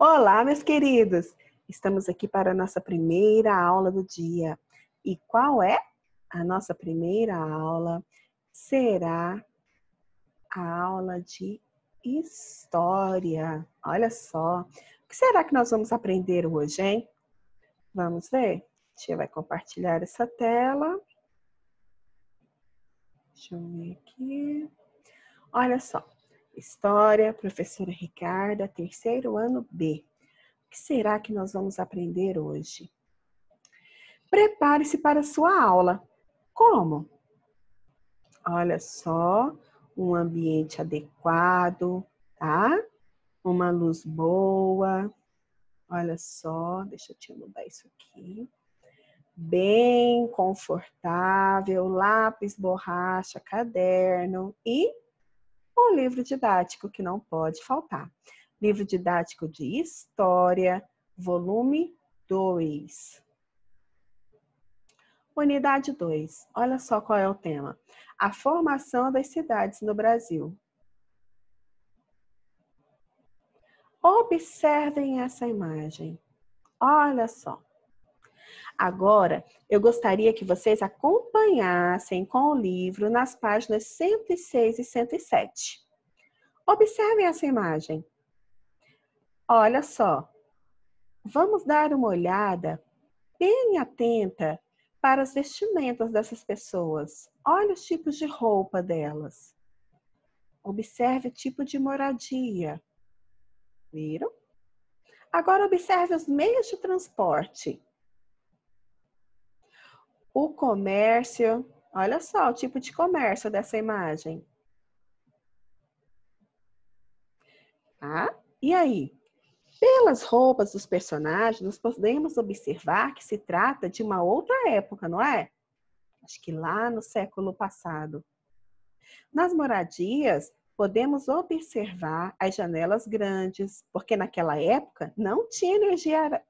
Olá, meus queridos! Estamos aqui para a nossa primeira aula do dia. E qual é a nossa primeira aula? Será a aula de história. Olha só, o que será que nós vamos aprender hoje, hein? Vamos ver? A tia vai compartilhar essa tela. Deixa eu ver aqui. Olha só, história, professora Ricarda, terceiro ano B. O que será que nós vamos aprender hoje? Prepare-se para a sua aula. Como? Olha só, um ambiente adequado, tá? Uma luz boa. Olha só, deixa eu te mudar isso aqui. Bem confortável, lápis, borracha, caderno e um livro didático que não pode faltar. Livro didático de História, volume 2. Unidade 2. Olha só qual é o tema. A formação das cidades no Brasil. Observem essa imagem. Olha só. Agora, eu gostaria que vocês acompanhassem com o livro nas páginas 106 e 107. Observem essa imagem. Olha só. Vamos dar uma olhada bem atenta para as vestimentas dessas pessoas. Olha os tipos de roupa delas. Observe o tipo de moradia. Viram? Agora observe os meios de transporte. O comércio. Olha só o tipo de comércio dessa imagem. Tá? E aí? Pelas roupas dos personagens, nós podemos observar que se trata de uma outra época, não é? Acho que lá no século passado. Nas moradias, podemos observar as janelas grandes, porque naquela época não tinha energia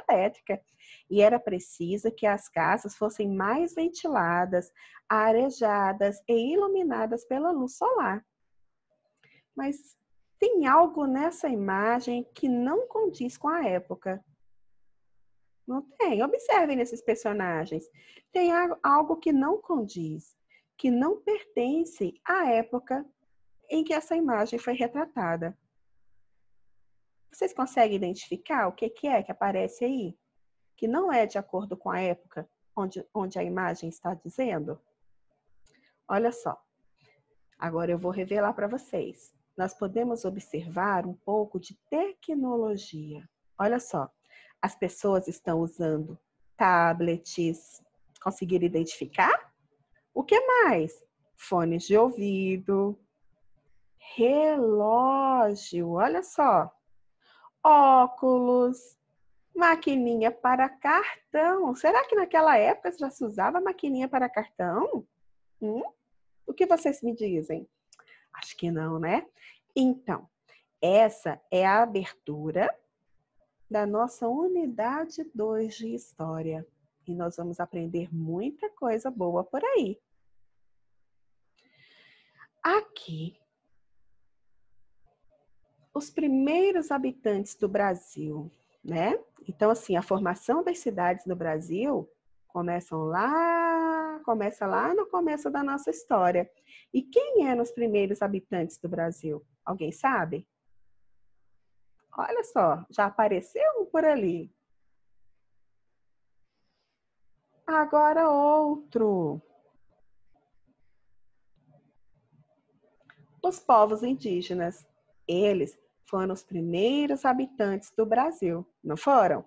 elétrica e era preciso que as casas fossem mais ventiladas, arejadas e iluminadas pela luz solar. Mas tem algo nessa imagem que não condiz com a época. Não tem? Observem nesses personagens. Tem algo que não condiz, que não pertence à época em que essa imagem foi retratada. Vocês conseguem identificar o que é que aparece aí? Que não é de acordo com a época onde a imagem está dizendo? Olha só. Agora eu vou revelar para vocês. Nós podemos observar um pouco de tecnologia. Olha só. As pessoas estão usando tablets. Conseguiram identificar? O que mais? Fones de ouvido. Relógio, olha só. Óculos, maquininha para cartão. Será que naquela época já se usava maquininha para cartão? O que vocês me dizem? Acho que não, né? Então, essa é a abertura da nossa unidade 2 de História. E nós vamos aprender muita coisa boa por aí. Aqui, os primeiros habitantes do Brasil, né? Então, assim, a formação das cidades no Brasil começa lá no começo da nossa história. E quem eram os primeiros habitantes do Brasil? Alguém sabe? Olha só, já apareceu um por ali. Agora outro. Os povos indígenas. Eles foram os primeiros habitantes do Brasil, não foram?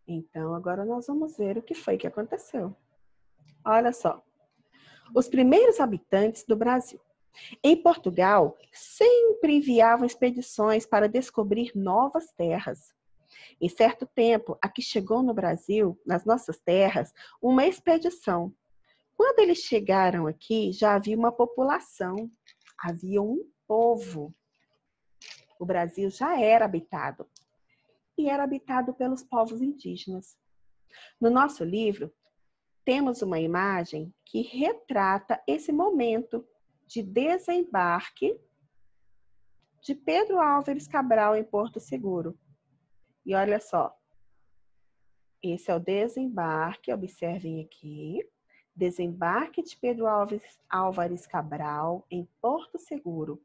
Então, agora nós vamos ver o que foi que aconteceu. Olha só. Os primeiros habitantes do Brasil. Em Portugal, sempre enviavam expedições para descobrir novas terras. Em certo tempo, aqui chegou no Brasil, nas nossas terras, uma expedição. Quando eles chegaram aqui, já havia uma população, havia um povo. O Brasil já era habitado e era habitado pelos povos indígenas. No nosso livro, temos uma imagem que retrata esse momento de desembarque de Pedro Álvares Cabral, em Porto Seguro. E olha só, esse é o desembarque, observem aqui. Desembarque de Pedro Álvares Cabral, em Porto Seguro.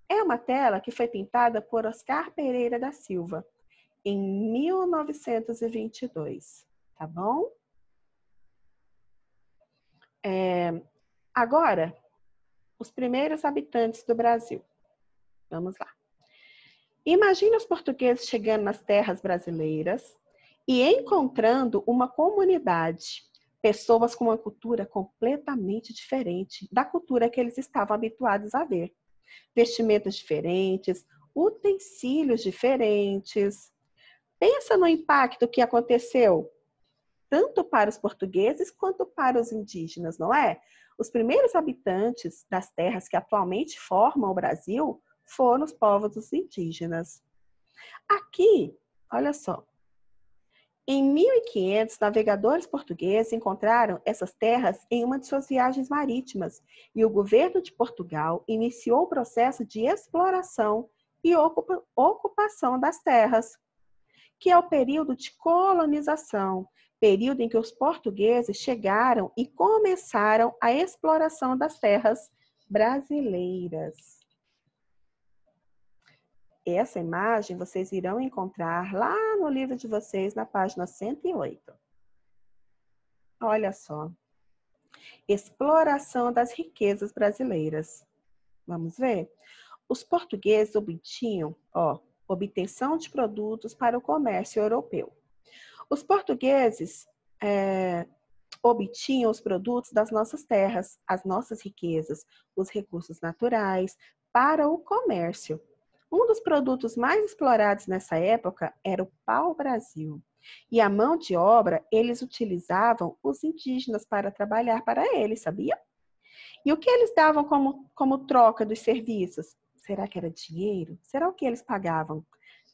É uma tela que foi pintada por Oscar Pereira da Silva, em 1922, tá bom? Agora, os primeiros habitantes do Brasil. Vamos lá. Imagine os portugueses chegando nas terras brasileiras e encontrando uma comunidade, pessoas com uma cultura completamente diferente da cultura que eles estavam habituados a ver. Vestimentas diferentes, utensílios diferentes. Pensa no impacto que aconteceu tanto para os portugueses quanto para os indígenas, não é? Os primeiros habitantes das terras que atualmente formam o Brasil foram os povos indígenas. Aqui, olha só, em 1500, navegadores portugueses encontraram essas terras em uma de suas viagens marítimas e o governo de Portugal iniciou o processo de exploração e ocupação das terras, que é o período de colonização, período em que os portugueses chegaram e começaram a exploração das terras brasileiras. Essa imagem vocês irão encontrar lá no livro de vocês, na página 108. Olha só. Exploração das riquezas brasileiras. Vamos ver? Os portugueses obtenção de produtos para o comércio europeu. Os portugueses obtinham os produtos das nossas terras, as nossas riquezas, os recursos naturais, para o comércio. Um dos produtos mais explorados nessa época era o pau-brasil. E a mão de obra, eles utilizavam os indígenas para trabalhar para eles, sabia? E o que eles davam como troca dos serviços? Será que era dinheiro? Será o que eles pagavam?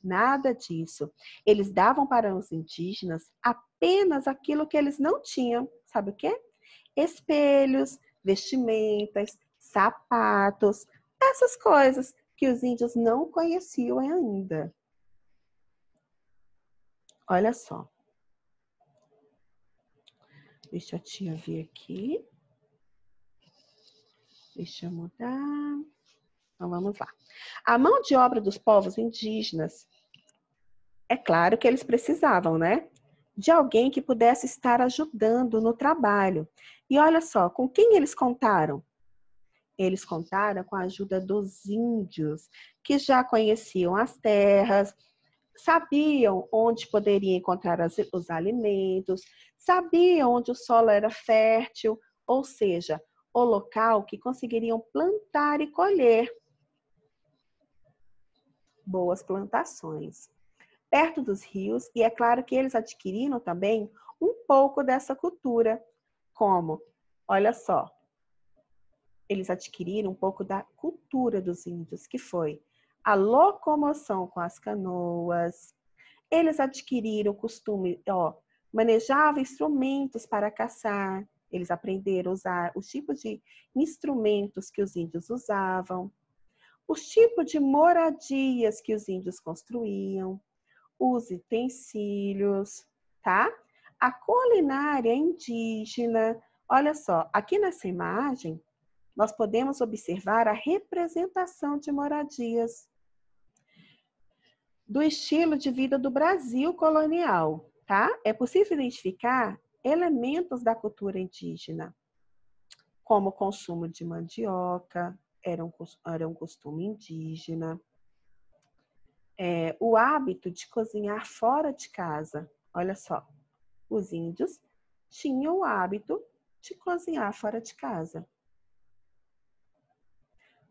Nada disso. Eles davam para os indígenas apenas aquilo que eles não tinham. Sabe o quê? Espelhos, vestimentas, sapatos, essas coisas que os índios não conheciam ainda. Olha só. Deixa a tia ver aqui. Deixa eu mudar. Então, vamos lá. A mão de obra dos povos indígenas, é claro que eles precisavam, né? De alguém que pudesse estar ajudando no trabalho. E olha só, com quem eles contaram? Eles contaram com a ajuda dos índios, que já conheciam as terras, sabiam onde poderiam encontrar os alimentos, sabiam onde o solo era fértil, ou seja, o local que conseguiriam plantar e colher boas plantações. Perto dos rios, e é claro que eles adquiriram também um pouco dessa cultura, como, olha só, eles adquiriram um pouco da cultura dos índios, que foi a locomoção com as canoas. Eles adquiriram o costume, manejavam instrumentos para caçar. Eles aprenderam a usar os tipos de instrumentos que os índios usavam, os tipos de moradias que os índios construíam, os utensílios, tá? A culinária indígena. Olha só, aqui nessa imagem, nós podemos observar a representação de moradias do estilo de vida do Brasil colonial, tá? É possível identificar elementos da cultura indígena, como o consumo de mandioca, era um costume indígena, o hábito de cozinhar fora de casa. Olha só, os índios tinham o hábito de cozinhar fora de casa.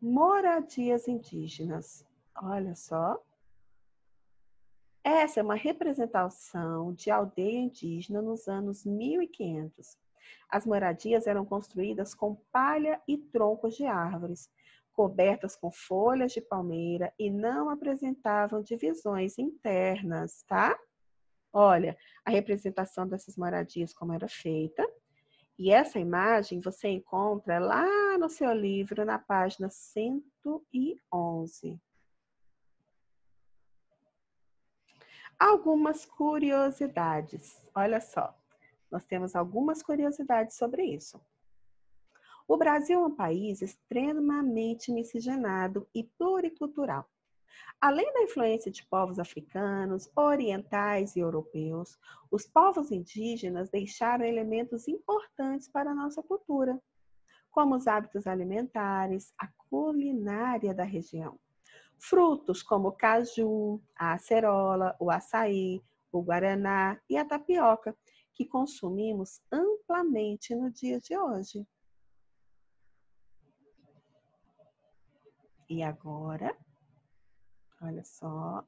Moradias indígenas. Olha só. Essa é uma representação de aldeia indígena nos anos 1500. As moradias eram construídas com palha e troncos de árvores, cobertas com folhas de palmeira e não apresentavam divisões internas, tá? Olha, a representação dessas moradias como era feita. E essa imagem você encontra lá no seu livro, na página 111. Algumas curiosidades. Olha só, nós temos algumas curiosidades sobre isso. O Brasil é um país extremamente miscigenado e pluricultural. Além da influência de povos africanos, orientais e europeus, os povos indígenas deixaram elementos importantes para a nossa cultura, como os hábitos alimentares, a culinária da região. Frutos como o caju, a acerola, o açaí, o guaraná e a tapioca, que consumimos amplamente no dia de hoje. E agora, olha só,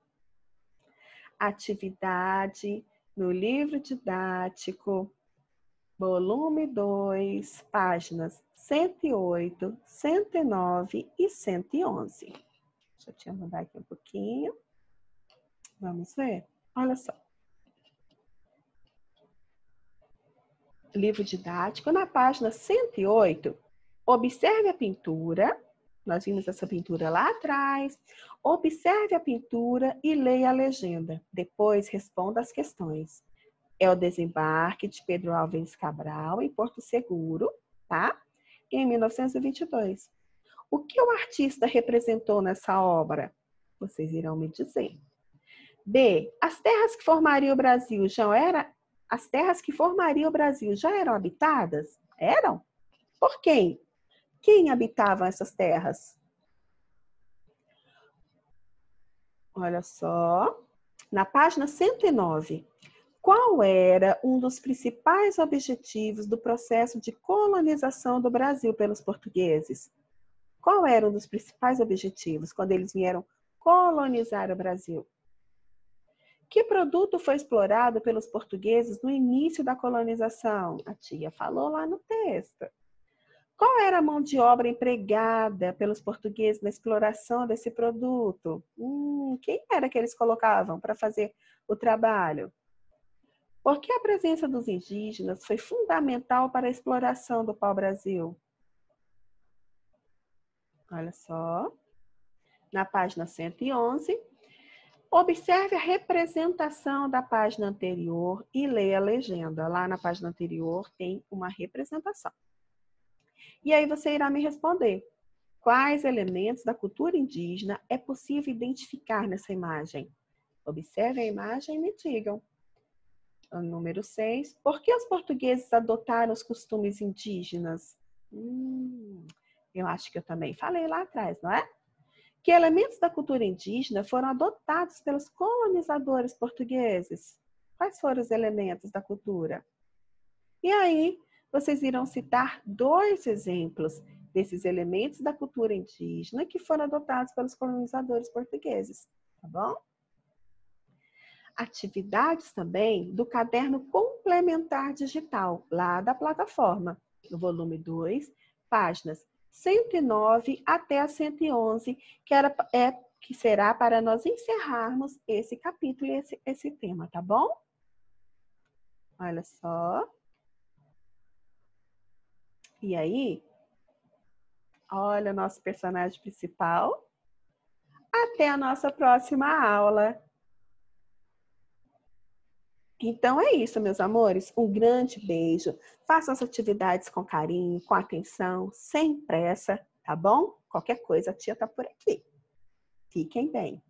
atividade no livro didático, volume 2, páginas 108, 109 e 111. Deixa eu te mudar aqui um pouquinho. Vamos ver? Olha só. Livro didático, na página 108, observe a pintura. Nós vimos essa pintura lá atrás. Observe a pintura e leia a legenda. Depois responda as questões. É o desembarque de Pedro Álvares Cabral em Porto Seguro, tá? Em 1922. O que o artista representou nessa obra? Vocês irão me dizer. B. As terras que formariam o Brasil já eram habitadas? Eram? Por quem? Quem habitava essas terras? Olha só. Na página 109. Qual era um dos principais objetivos do processo de colonização do Brasil pelos portugueses? Qual era um dos principais objetivos quando eles vieram colonizar o Brasil? Que produto foi explorado pelos portugueses no início da colonização? A tia falou lá no texto. Qual era a mão de obra empregada pelos portugueses na exploração desse produto? Quem era que eles colocavam para fazer o trabalho? Por que a presença dos indígenas foi fundamental para a exploração do pau-brasil? Olha só, na página 111, observe a representação da página anterior e leia a legenda. Lá na página anterior tem uma representação. E aí você irá me responder. Quais elementos da cultura indígena é possível identificar nessa imagem? Observe a imagem e me digam. O número 6. Por que os portugueses adotaram os costumes indígenas? Eu acho que eu também falei lá atrás, não é? Que elementos da cultura indígena foram adotados pelos colonizadores portugueses? Quais foram os elementos da cultura? E aí, vocês irão citar 2 exemplos desses elementos da cultura indígena que foram adotados pelos colonizadores portugueses, tá bom? Atividades também do caderno complementar digital, lá da plataforma, no volume 2, páginas 109 até a 111, que será para nós encerrarmos esse capítulo e esse tema, tá bom? Olha só. E aí, olha o nosso personagem principal. Até a nossa próxima aula. Então é isso, meus amores. Um grande beijo. Façam as atividades com carinho, com atenção, sem pressa, tá bom? Qualquer coisa, a tia tá por aqui. Fiquem bem.